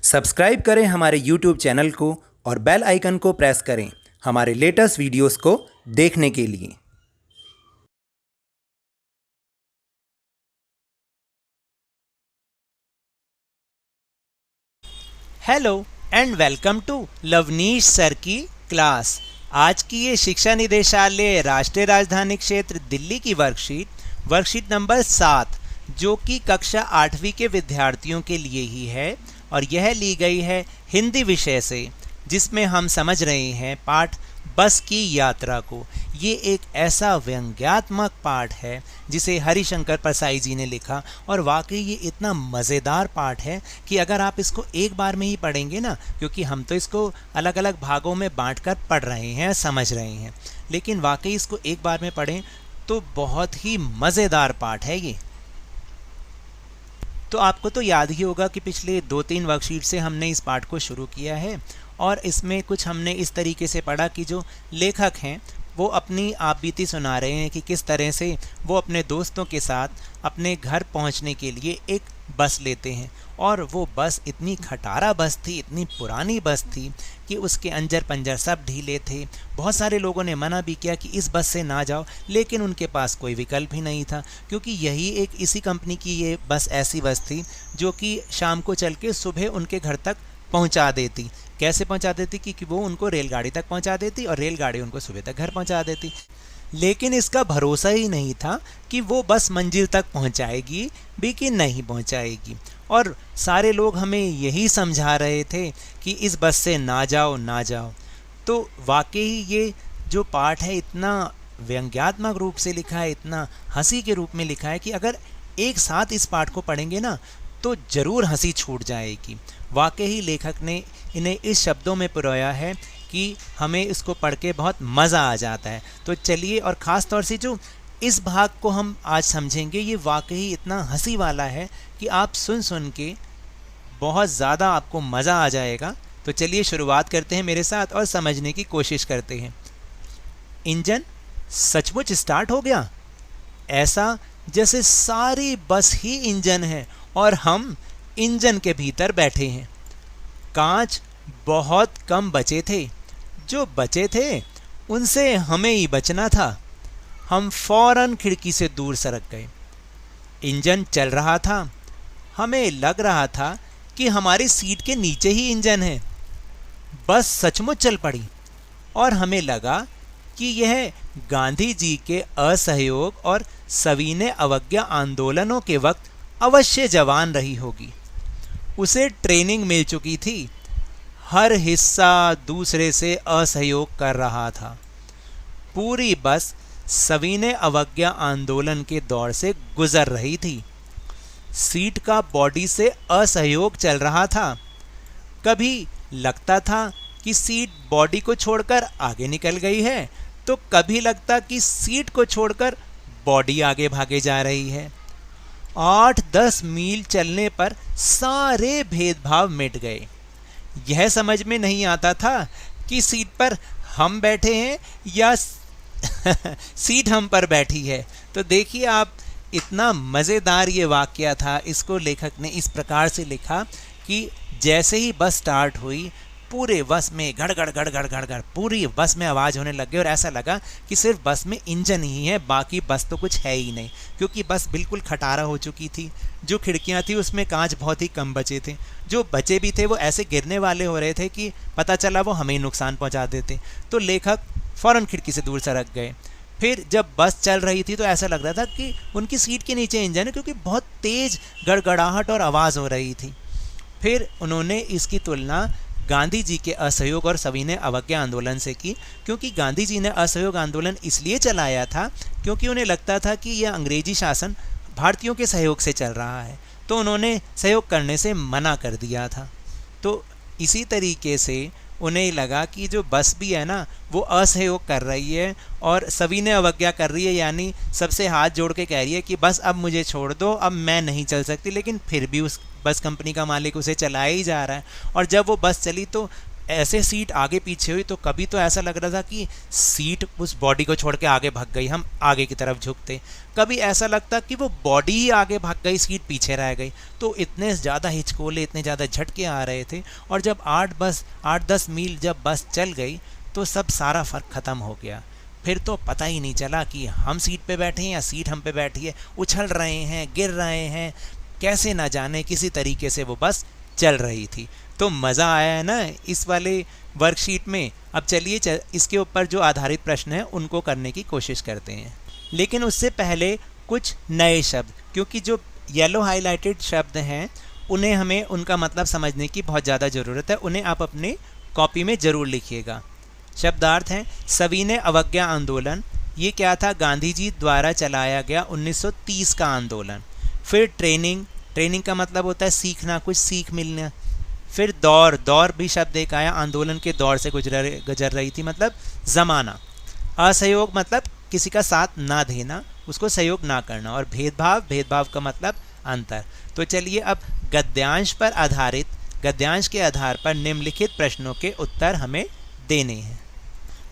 Subscribe करें हमारे YouTube channel को और बेल आइकन को प्रेस करें हमारे लेटेस्ट वीडियोस को देखने के लिए। Hello and welcome to Lavneesh sir की क्लास। आज की ये शिक्षा निदेशालय राष्ट्रीय राजधानी क्षेत्र दिल्ली की वर्कशीट नंबर 7 जो कि कक्षा 8वीं के विद्यार्थियों के लिए ही है और यह ली गई है हिंदी विषय से, जिसमें हम समझ रहे हैं पाठ बस की यात्रा को। ये एक ऐसा व्यंग्यात्मक पाठ है जिसे हरिशंकर परसाई जी ने लिखा और वाकई ये इतना मज़ेदार पाठ है कि अगर आप इसको एक बार में ही पढ़ेंगे ना, क्योंकि हम तो इसको अलग अलग भागों में बांटकर पढ़ रहे हैं, समझ रहे हैं, लेकिन वाकई इसको एक बार में पढ़ें तो बहुत ही मज़ेदार पाठ है ये। तो आपको तो याद ही होगा कि पिछले 2-3 वर्कशीट से हमने इस पाठ को शुरू किया है और इसमें कुछ हमने इस तरीके से पढ़ा कि जो लेखक हैं वो अपनी आपबीती सुना रहे हैं कि किस तरह से वो अपने दोस्तों के साथ अपने घर पहुंचने के लिए एक बस लेते हैं और वो बस इतनी खटारा बस थी, इतनी पुरानी बस थी कि उसके अंजर पंजर सब ढीले थे। बहुत सारे लोगों ने मना भी किया कि इस बस से ना जाओ, लेकिन उनके पास कोई विकल्प ही नहीं था, क्योंकि यही एक इसी कंपनी की ये बस ऐसी बस थी जो कि शाम को चल के सुबह उनके घर तक पहुंचा देती। कैसे पहुंचा देती कि वो उनको रेलगाड़ी तक पहुंचा देती और रेलगाड़ी उनको सुबह तक घर पहुंचा देती। लेकिन इसका भरोसा ही नहीं था कि वो बस मंजिल तक पहुंचाएगी भी कि नहीं पहुंचाएगी, और सारे लोग हमें यही समझा रहे थे कि इस बस से ना जाओ ना जाओ। तो वाकई ये जो पाठ है इतना व्यंग्यात्मक रूप से लिखा है, इतना हंसी के रूप में लिखा है कि अगर एक साथ इस पाठ को पढ़ेंगे ना तो ज़रूर हंसी छूट जाएगी। वाकई ही लेखक ने इन्हें इस शब्दों में पिरोया है कि हमें इसको पढ़ के बहुत मज़ा आ जाता है। तो चलिए, और ख़ास तौर से जो इस भाग को हम आज समझेंगे ये वाकई इतना हंसी वाला है कि आप सुन के बहुत ज़्यादा आपको मज़ा आ जाएगा। तो चलिए शुरुआत करते हैं मेरे साथ और समझने की कोशिश करते हैं। इंजन सचमुच स्टार्ट हो गया, ऐसा जैसे सारी बस ही इंजन है और हम इंजन के भीतर बैठे हैं। कांच बहुत कम बचे थे, जो बचे थे उनसे हमें ही बचना था। हम फौरन खिड़की से दूर सरक गए। इंजन चल रहा था, हमें लग रहा था कि हमारी सीट के नीचे ही इंजन है। बस सचमुच चल पड़ी और हमें लगा कि यह गांधी जी के असहयोग और सविनय अवज्ञा आंदोलनों के वक्त अवश्य जवान रही होगी। उसे ट्रेनिंग मिल चुकी थी, हर हिस्सा दूसरे से असहयोग कर रहा था। पूरी बस सविनय अवज्ञा आंदोलन के दौर से गुजर रही थी। सीट का बॉडी से असहयोग चल रहा था। कभी लगता था कि सीट बॉडी को छोड़कर आगे निकल गई है, तो कभी लगता कि सीट को छोड़कर बॉडी आगे भागे जा रही है। 8-10 मील चलने पर सारे भेदभाव मिट गए। यह समझ में नहीं आता था कि सीट पर हम बैठे हैं या सीट हम पर बैठी है। तो देखिए आप, इतना मज़ेदार ये वाक़या था। इसको लेखक ने इस प्रकार से लिखा कि जैसे ही बस स्टार्ट हुई, पूरे बस में गड़गड़ गड़गड़ गड़गड़ पूरी बस में आवाज़ होने लग गई और ऐसा लगा कि सिर्फ बस में इंजन ही है, बाकी बस तो कुछ है ही नहीं, क्योंकि बस बिल्कुल खटारा हो चुकी थी। जो खिड़कियां थी उसमें कांच बहुत ही कम बचे थे, जो बचे भी थे वो ऐसे गिरने वाले हो रहे थे कि पता चला वो हमें नुकसान पहुंचा देते। तो लेखक फ़ौरन खिड़की से दूर सरक गए। फिर जब बस चल रही थी तो ऐसा लग रहा था कि उनकी सीट के नीचे इंजन है, क्योंकि बहुत तेज़ गड़गड़ाहट और आवाज़ हो रही थी। फिर उन्होंने इसकी तुलना गांधी जी के असहयोग और सविनय अवज्ञा आंदोलन से की, क्योंकि गांधी जी ने असहयोग आंदोलन इसलिए चलाया था क्योंकि उन्हें लगता था कि यह अंग्रेजी शासन भारतीयों के सहयोग से चल रहा है, तो उन्होंने सहयोग करने से मना कर दिया था। तो इसी तरीके से उन्हें लगा कि जो बस भी है ना वो असहयोग कर रही है और सविनय अवज्ञा कर रही है, यानी सबसे हाथ जोड़ के कह रही है कि बस अब मुझे छोड़ दो, अब मैं नहीं चल सकती, लेकिन फिर भी उस बस कंपनी का मालिक उसे चलाया ही जा रहा है। और जब वो बस चली तो ऐसे सीट आगे पीछे हुई तो कभी तो ऐसा लग रहा था कि सीट उस बॉडी को छोड़ के आगे भाग गई, हम आगे की तरफ झुकते। कभी ऐसा लगता कि वो बॉडी ही आगे भाग गई, सीट पीछे रह गई। तो इतने ज़्यादा हिचकोले, इतने ज़्यादा झटके आ रहे थे। और जब 8-10 मील जब बस चल गई तो सब सारा फ़र्क ख़त्म हो गया। फिर तो पता ही नहीं चला कि हम सीट पे बैठे हैं या सीट हम पे बैठी है। उछल रहे हैं, गिर रहे हैं, कैसे ना जाने किसी तरीके से वो बस चल रही थी। तो मज़ा आया है ना इस वाले वर्कशीट में। अब चलिए इसके ऊपर जो आधारित प्रश्न हैं उनको करने की कोशिश करते हैं। लेकिन उससे पहले कुछ नए शब्द, क्योंकि जो येलो हाईलाइटेड शब्द हैं उन्हें हमें उनका मतलब समझने की बहुत ज़्यादा ज़रूरत है। उन्हें आप अपने कॉपी में ज़रूर लिखिएगा। शब्दार्थ हैं सविनय अवज्ञा आंदोलन, ये क्या था? गांधी जी द्वारा चलाया गया 1930 का आंदोलन। फिर ट्रेनिंग का मतलब होता है सीखना, कुछ सीख मिलना। फिर दौर भी शब्द एक आया, आंदोलन के दौर से गुजर रही थी, मतलब ज़माना। असहयोग मतलब किसी का साथ ना देना, उसको सहयोग ना करना। और भेदभाव का मतलब अंतर। तो चलिए अब गद्यांश के आधार पर निम्नलिखित प्रश्नों के उत्तर हमें देने हैं।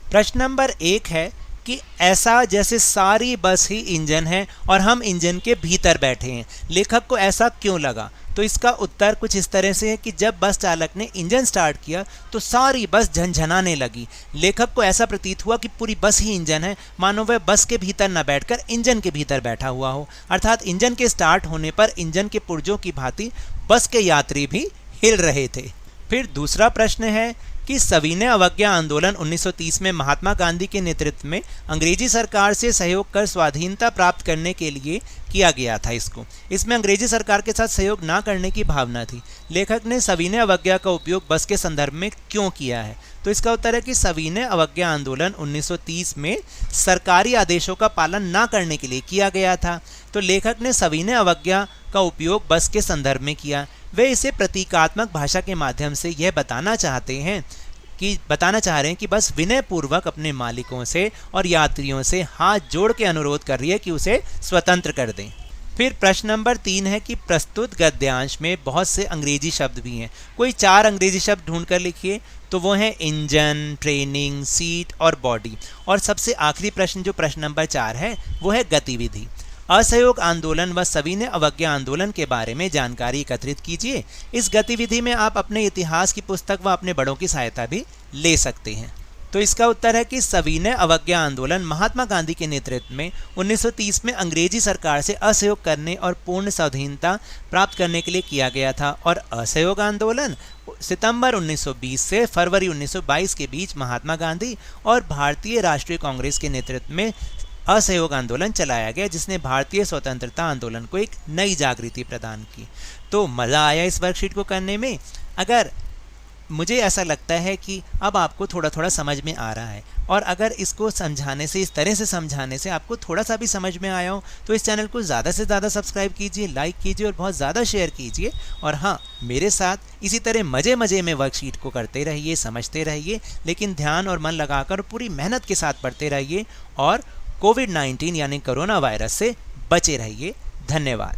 प्रश्न नंबर 1 है कि ऐसा जैसे सारी बस ही इंजन है और हम इंजन के भीतर बैठे हैं, लेखक को ऐसा क्यों लगा? तो इसका उत्तर कुछ इस तरह से है कि जब बस चालक ने इंजन स्टार्ट किया तो सारी बस झनझनाने लगी। लेखक को ऐसा प्रतीत हुआ कि पूरी बस ही इंजन है, मानो वह बस के भीतर न बैठकर इंजन के भीतर बैठा हुआ हो। अर्थात इंजन के स्टार्ट होने पर इंजन के पुर्जों की भांति बस के यात्री भी हिल रहे थे। फिर दूसरा प्रश्न है कि सविनय अवज्ञा आंदोलन 1930 में महात्मा गांधी के नेतृत्व में अंग्रेजी सरकार से सहयोग कर स्वाधीनता प्राप्त करने के लिए किया गया था। इसमें अंग्रेजी सरकार के साथ सहयोग ना करने की भावना थी। लेखक ने सविनय अवज्ञा का उपयोग बस के संदर्भ में क्यों किया है? तो इसका उत्तर है कि सविनय अवज्ञा आंदोलन 1930 में सरकारी आदेशों का पालन ना करने के लिए किया गया था। तो लेखक ने सविनय अवज्ञा का उपयोग बस के संदर्भ में किया। वे इसे प्रतीकात्मक भाषा के माध्यम से यह बताना चाह रहे हैं कि बस विनय पूर्वक अपने मालिकों से और यात्रियों से हाथ जोड़ के अनुरोध कर रही है कि उसे स्वतंत्र कर दें। फिर प्रश्न नंबर 3 है कि प्रस्तुत गद्यांश में बहुत से अंग्रेजी शब्द भी हैं। कोई 4 अंग्रेजी शब्द ढूंढ कर लिखिए। तो वो हैं इंजन, ट्रेनिंग, सीट और बॉडी। और सबसे आखिरी प्रश्न जो प्रश्न नंबर 4 है वो है गतिविधि। असहयोग आंदोलन व सविनय अवज्ञा आंदोलन के बारे में जानकारी एकत्रित कीजिए। इस गतिविधि में आप अपने इतिहास की पुस्तक व अपने बड़ों की सहायता भी ले सकते हैं। तो इसका उत्तर है कि सविनय अवज्ञा आंदोलन महात्मा गांधी के नेतृत्व में 1930 में अंग्रेजी सरकार से असहयोग करने और पूर्ण स्वाधीनता प्राप्त करने के लिए किया गया था। और असहयोग आंदोलन सितंबर 1920 से फरवरी 1922 के बीच महात्मा गांधी और भारतीय राष्ट्रीय कांग्रेस के नेतृत्व में असहयोग आंदोलन चलाया गया, जिसने भारतीय स्वतंत्रता आंदोलन को एक नई जागृति प्रदान की। तो मज़ा आया इस वर्कशीट को करने में। अगर मुझे ऐसा लगता है कि अब आपको थोड़ा थोड़ा समझ में आ रहा है, और अगर इसको समझाने से, इस तरह से समझाने से आपको थोड़ा सा भी समझ में आया हो तो इस चैनल को ज़्यादा से ज़्यादा सब्सक्राइब कीजिए, लाइक कीजिए और बहुत ज़्यादा शेयर कीजिए। और हाँ, मेरे साथ इसी तरह मज़े में वर्कशीट को करते रहिए, समझते रहिए, लेकिन ध्यान और मन लगाकर पूरी मेहनत के साथ पढ़ते रहिए और कोविड-19 यानी कोरोना वायरस से बचे रहिए। धन्यवाद।